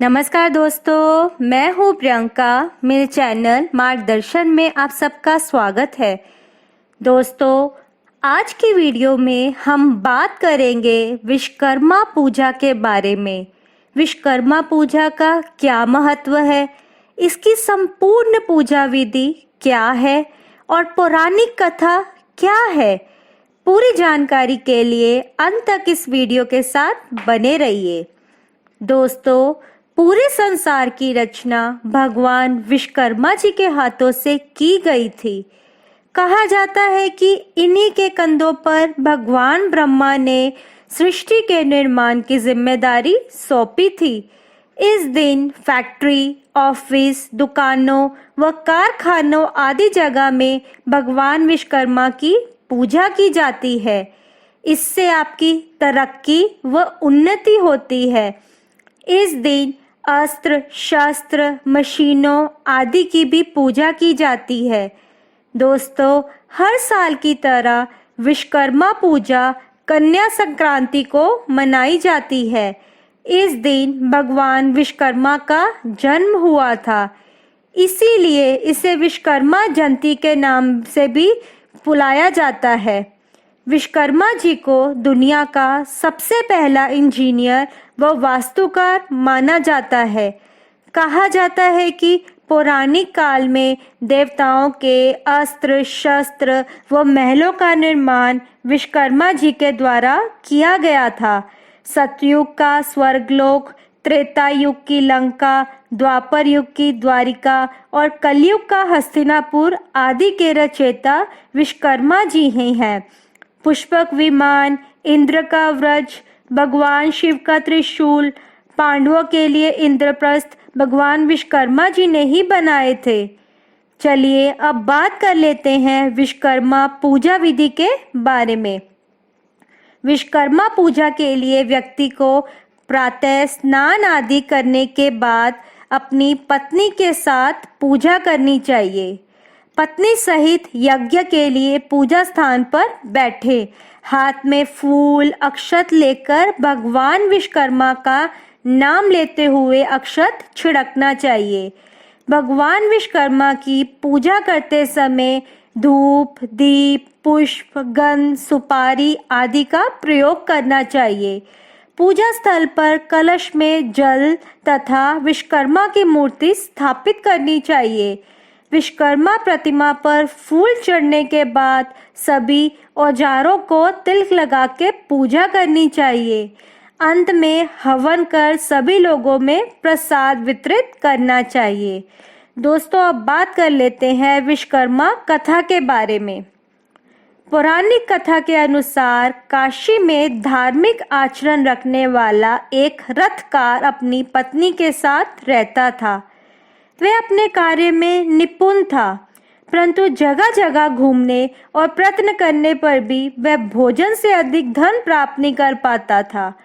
नमस्कार दोस्तों, मैं हूँ प्रियंका। मेरे चैनल मार्गदर्शन में आप सबका स्वागत है। दोस्तों, आज की वीडियो में हम बात करेंगे विश्वकर्मा पूजा के बारे में। विश्वकर्मा पूजा का क्या महत्व है, इसकी संपूर्ण पूजा विधि क्या है और पौराणिक कथा क्या है। पूरी जानकारी के लिए अंत तक इस वीडियो के साथ बने रहिए। दोस्तों, पूरे संसार की रचना भगवान विश्वकर्मा जी के हाथों से की गई थी। कहा जाता है कि इन्हीं के कंधों पर भगवान ब्रह्मा ने सृष्टि के निर्माण की जिम्मेदारी सौंपी थी। इस दिन फैक्ट्री, ऑफिस, दुकानों व कारखानों आदि जगह में भगवान विश्वकर्मा की पूजा की जाती है। इससे आपकी तरक्की व उन्नति होती है। इस दिन अस्त्र, शस्त्र, मशीनों आदि की भी पूजा की जाती है। दोस्तों, हर साल की तरह विश्वकर्मा पूजा कन्या संक्रांति को मनाई जाती है। इस दिन भगवान विश्वकर्मा का जन्म हुआ था, इसीलिए इसे विश्वकर्मा जयंती के नाम से भी बुलाया जाता है। विश्वकर्मा जी को दुनिया का सबसे पहला इंजीनियर व वास्तुकार माना जाता है। कहा जाता है कि पौराणिक काल में देवताओं के अस्त्र, शस्त्र व महलों का निर्माण विश्वकर्मा जी के द्वारा किया गया था। सतयुग का स्वर्गलोक, त्रेता युग की लंका, द्वापर युग की द्वारिका और कलयुग का हस्तिनापुर आदि के रचयिता विश्वकर्मा जी ही हैं। पुष्पक विमान, इंद्र का व्रज, भगवान शिव का त्रिशूल, पांडवों के लिए इंद्रप्रस्थ भगवान विश्वकर्मा जी ने ही बनाए थे। चलिए अब बात कर लेते हैं विश्वकर्मा पूजा विधि के बारे में। विश्वकर्मा पूजा के लिए व्यक्ति को प्रातः स्नान आदि करने के बाद अपनी पत्नी के साथ पूजा करनी चाहिए। पत्नी सहित यज्ञ के लिए पूजा स्थान पर बैठे, हाथ में फूल अक्षत लेकर भगवान विश्वकर्मा का नाम लेते हुए अक्षत छिड़कना चाहिए। भगवान विश्वकर्मा की पूजा करते समय धूप, दीप, पुष्प, गंध, सुपारी आदि का प्रयोग करना चाहिए। पूजा स्थल पर कलश में जल तथा विश्वकर्मा की मूर्ति स्थापित करनी चाहिए। विश्वकर्मा प्रतिमा पर फूल चढ़ने के बाद सभी औजारों को तिलक लगा के पूजा करनी चाहिए। अंत में हवन कर सभी लोगों में प्रसाद वितरित करना चाहिए। दोस्तों, अब बात कर लेते हैं विश्वकर्मा कथा के बारे में। पौराणिक कथा के अनुसार काशी में धार्मिक आचरण रखने वाला एक रथकार अपनी पत्नी के साथ रहता था। वह अपने कार्य में निपुण था, परंतु जगह जगह घूमने और प्रयत्न करने पर भी वह भोजन से अधिक धन प्राप्त नहीं कर पाता था।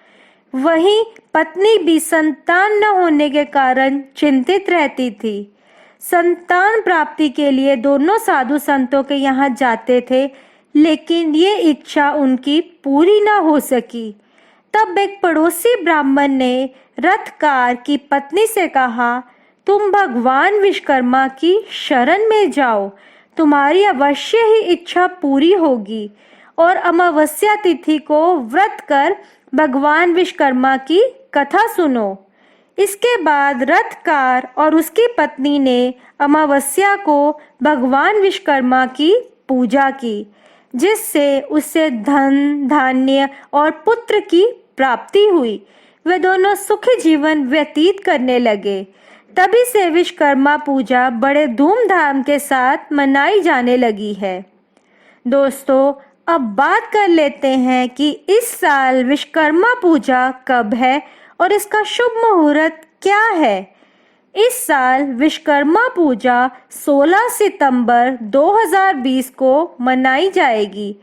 वहीं पत्नी भी संतान न होने के कारण चिंतित रहती थी। संतान प्राप्ति के लिए दोनों साधु संतों के यहाँ जाते थे, लेकिन ये इच्छा उनकी पूरी न हो सकी। तब एक पड़ोसी ब्राह्मण ने रथकार की पत्नी से कहा, तुम भगवान विश्वकर्मा की शरण में जाओ, तुम्हारी अवश्य ही इच्छा पूरी होगी। और अमावस्या तिथि को व्रत कर भगवान विश्वकर्मा की कथा सुनो। इसके बाद रथकार और उसकी पत्नी ने अमावस्या को भगवान विश्वकर्मा की पूजा की, जिससे उसे धन, धान्य और पुत्र की प्राप्ति हुई। वे दोनों सुखी जीवन व्यतीत करने लगे। तभी से विश्वकर्मा पूजा बड़े धूमधाम के साथ मनाई जाने लगी है। दोस्तों, अब बात कर लेते हैं कि इस साल विश्वकर्मा पूजा कब है और इसका शुभ मुहूर्त क्या है। इस साल विश्वकर्मा पूजा 16 सितंबर 2020 को मनाई जाएगी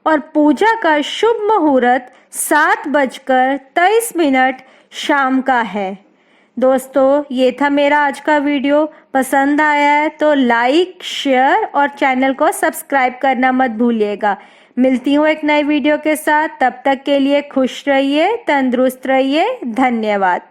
और पूजा का शुभ मुहूर्त 7:23 शाम का है। दोस्तों, ये था मेरा आज का वीडियो। पसंद आया है तो लाइक, शेयर और चैनल को सब्सक्राइब करना मत भूलिएगा। मिलती हूँ एक नई वीडियो के साथ, तब तक के लिए खुश रहिए, तंदुरुस्त रहिए। धन्यवाद।